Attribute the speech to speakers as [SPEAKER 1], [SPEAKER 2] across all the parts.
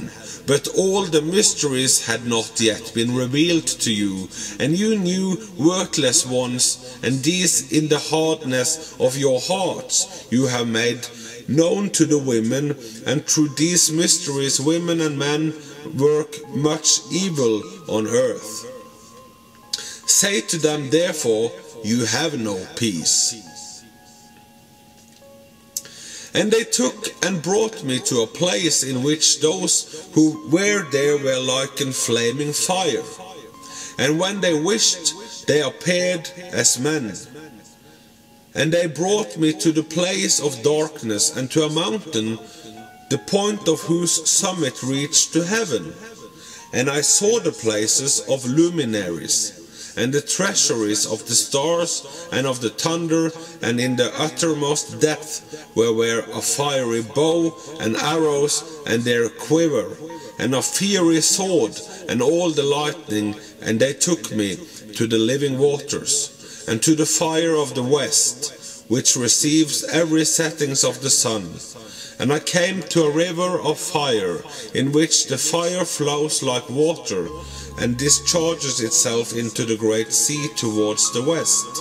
[SPEAKER 1] heaven, but all the mysteries had not yet been revealed to you, and you knew worthless ones, and these in the hardness of your hearts you have made known to the women, and through these mysteries women and men work much evil on earth. Say to them therefore, you have no peace. And they took and brought me to a place in which those who were there were like in flaming fire. And when they wished, they appeared as men. And they brought me to the place of darkness and to a mountain, the point of whose summit reached to heaven. And I saw the places of luminaries, and the treasuries of the stars and of the thunder, and in the uttermost depth were a fiery bow and arrows and their quiver, and a fiery sword and all the lightning. And they took me to the living waters, and to the fire of the west, which receives every settings of the sun. And I came to a river of fire, in which the fire flows like water, and discharges itself into the great sea towards the west.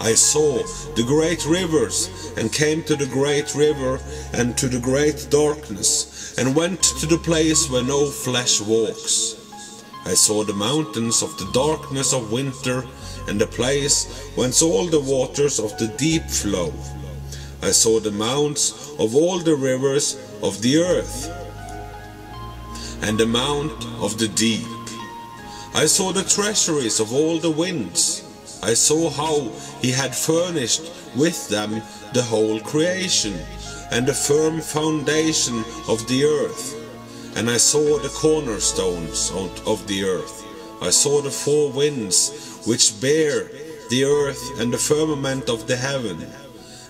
[SPEAKER 1] I saw the great rivers, and came to the great river, and to the great darkness, and went to the place where no flesh walks. I saw the mountains of the darkness of winter, and the place whence all the waters of the deep flow. I saw the mounts of all the rivers of the earth, and the mount of the deep. I saw the treasuries of all the winds. I saw how he had furnished with them the whole creation, and the firm foundation of the earth. And I saw the cornerstones of the earth. I saw the four winds which bear the earth, and the firmament of the heaven.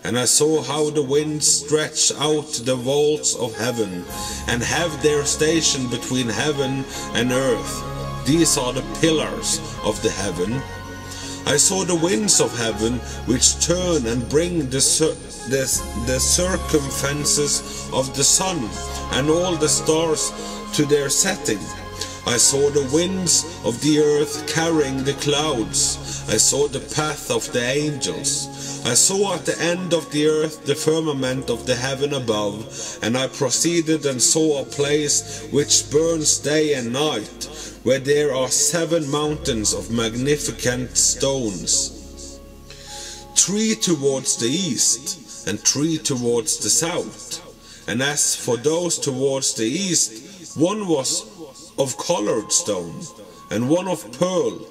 [SPEAKER 1] And I saw how the winds stretch out the vaults of heaven, and have their station between heaven and earth. These are the pillars of the heaven. I saw the winds of heaven, which turn and bring the circumferences of the sun, and all the stars to their setting. I saw the winds of the earth carrying the clouds. I saw the path of the angels. I saw at the end of the earth the firmament of the heaven above, and I proceeded and saw a place which burns day and night, where there are 7 mountains of magnificent stones, 3 towards the east, and 3 towards the south. And as for those towards the east, one was of colored stone, and one of pearl,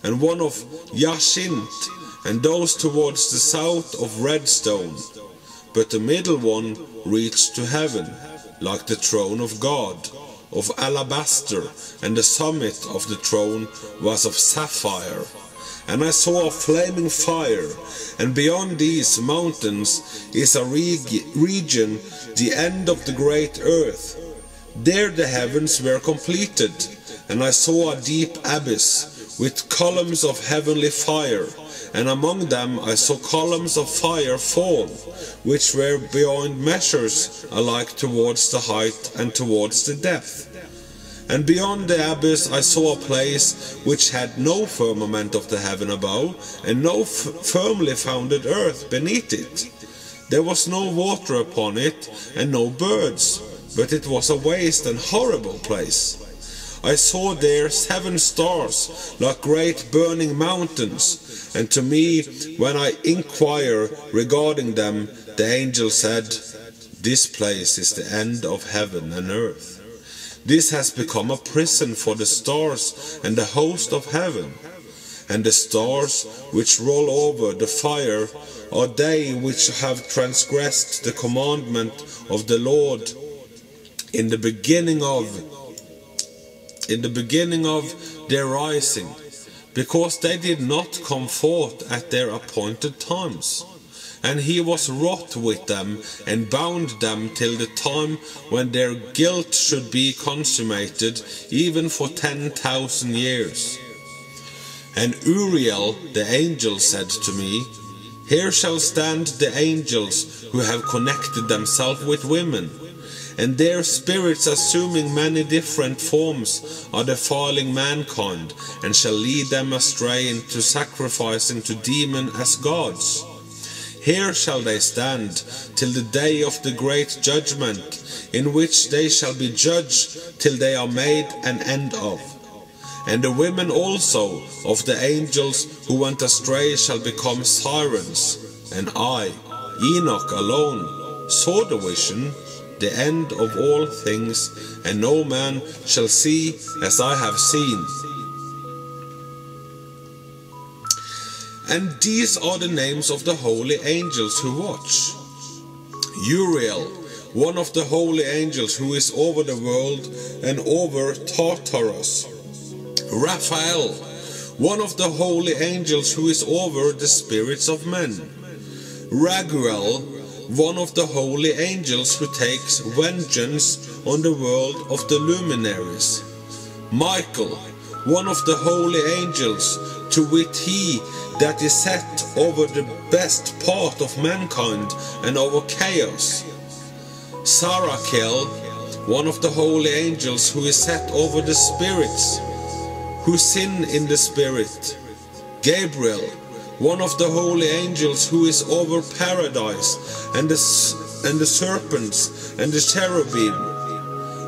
[SPEAKER 1] and one of jacinth, and those towards the south of red stone. But the middle one reached to heaven, like the throne of God, of alabaster, and the summit of the throne was of sapphire. And I saw a flaming fire, and beyond these mountains is a region, the end of the great earth. There the heavens were completed, and I saw a deep abyss, with columns of heavenly fire, and among them I saw columns of fire fall, which were beyond measures alike towards the height and towards the depth. And beyond the abyss I saw a place which had no firmament of the heaven above, and no firmly founded earth beneath it. There was no water upon it, and no birds, but it was a waste and horrible place. I saw there 7 stars, like great burning mountains, and to me, when I inquire regarding them, the angel said, "This place is the end of heaven and earth. This has become a prison for the stars and the host of heaven. And the stars which roll over the fire are they which have transgressed the commandment of the Lord in the beginning of their rising, because they did not come forth at their appointed times. And he was wroth with them, and bound them till the time when their guilt should be consummated, even for 10,000 years. And Uriel the angel said to me, Here shall stand the angels who have connected themselves with women, and their spirits, assuming many different forms, are defiling mankind, and shall lead them astray into sacrificing to demons as gods. Here shall they stand till the day of the great judgment, in which they shall be judged till they are made an end of. And the women also of the angels who went astray shall become sirens. And I, Enoch alone, saw the vision, the end of all things, and no man shall see as I have seen. And these are the names of the holy angels who watch. Uriel, one of the holy angels who is over the world and over Tartarus. Raphael, one of the holy angels who is over the spirits of men. Raguel, one of the holy angels who takes vengeance on the world of the luminaries. Michael, one of the holy angels, to wit he that is set over the best part of mankind and over chaos. Sarakel, one of the holy angels who is set over the spirits who sin in the spirit. Gabriel, one of the holy angels who is over paradise and the serpents and the cherubim.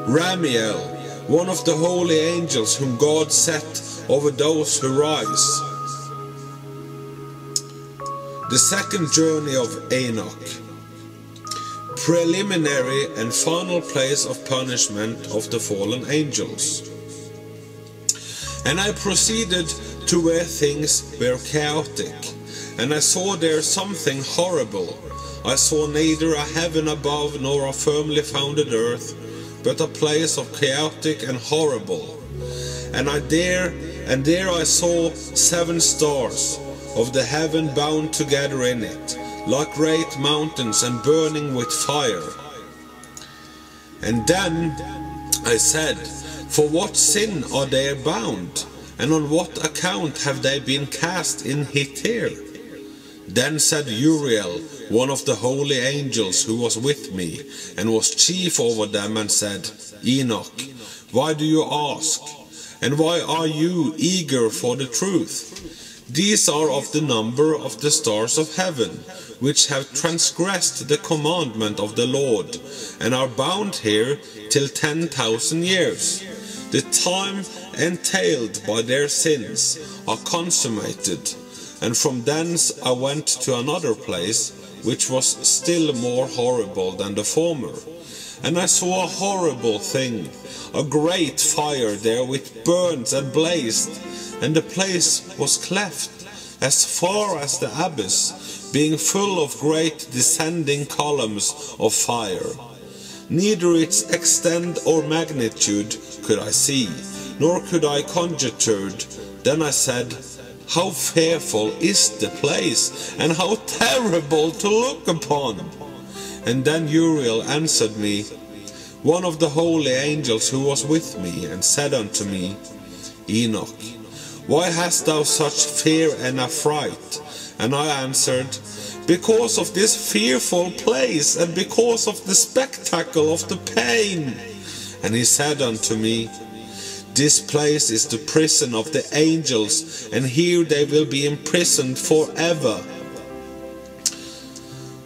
[SPEAKER 1] Ramiel, one of the holy angels whom God set over those who rise. The second journey of Enoch. Preliminary and final place of punishment of the fallen angels. And I proceeded to where things were chaotic, and I saw there something horrible. I saw neither a heaven above nor a firmly founded earth, but a place of chaotic and horrible. And there I saw 7 stars of the heaven bound together in it, like great mountains and burning with fire. And then I said, for what sin are they bound, and on what account have they been cast in here? Then said Uriel, one of the holy angels who was with me, and was chief over them, and said, Enoch, why do you ask? And why are you eager for the truth? These are of the number of the stars of heaven, which have transgressed the commandment of the Lord, and are bound here till 10,000 years. The time entailed by their sins are consummated, and from thence I went to another place, which was still more horrible than the former. And I saw a horrible thing, a great fire there which burnt and blazed, and the place was cleft as far as the abyss, being full of great descending columns of fire. Neither its extent or magnitude could I see, nor could I conjecture. Then I said, how fearful is the place, and how terrible to look upon! And then Uriel answered me, one of the holy angels who was with me, and said unto me, Enoch, why hast thou such fear and affright? And I answered, because of this fearful place, and because of the spectacle of the pain. And he said unto me, this place is the prison of the angels, and here they will be imprisoned forever.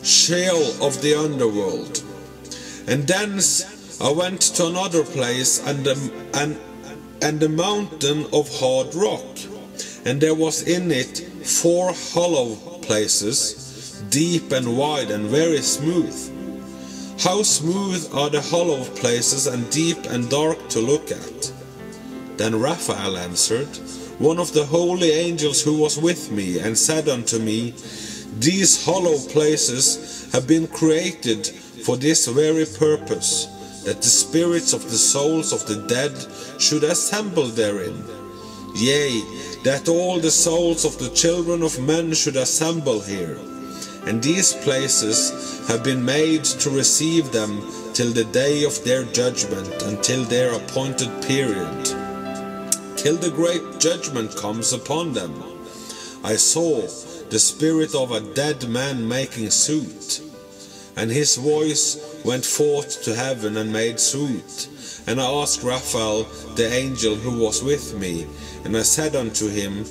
[SPEAKER 1] Sheol of the underworld. And thence I went to another place, and the mountain of hard rock, and there was in it 4 hollow places, deep and wide and very smooth. How smooth are the hollow places, and deep and dark to look at. Then Raphael answered, one of the holy angels who was with me, and said unto me, these hollow places have been created for this very purpose, that the spirits of the souls of the dead should assemble therein. Yea, that all the souls of the children of men should assemble here. And these places have been made to receive them till the day of their judgment, until their appointed period, till the great judgment comes upon them. I saw the spirit of a dead man making suit, and his voice went forth to heaven and made sooth. And I asked Raphael, the angel who was with me, and I said unto him,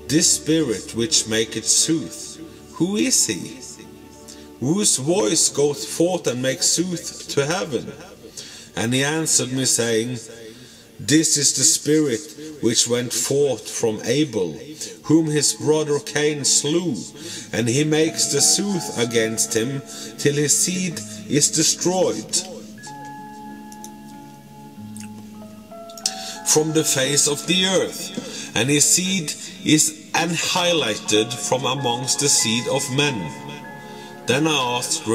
[SPEAKER 1] This spirit which maketh sooth, who is he? Whose voice goeth forth and makes sooth to heaven? And he answered me, saying, This is the spirit which went forth from Abel, whom his brother Cain slew, and he makes the sooth against him till his seed is destroyed from the face of the earth, and his seed is annihilated from amongst the seed of men. Then I asked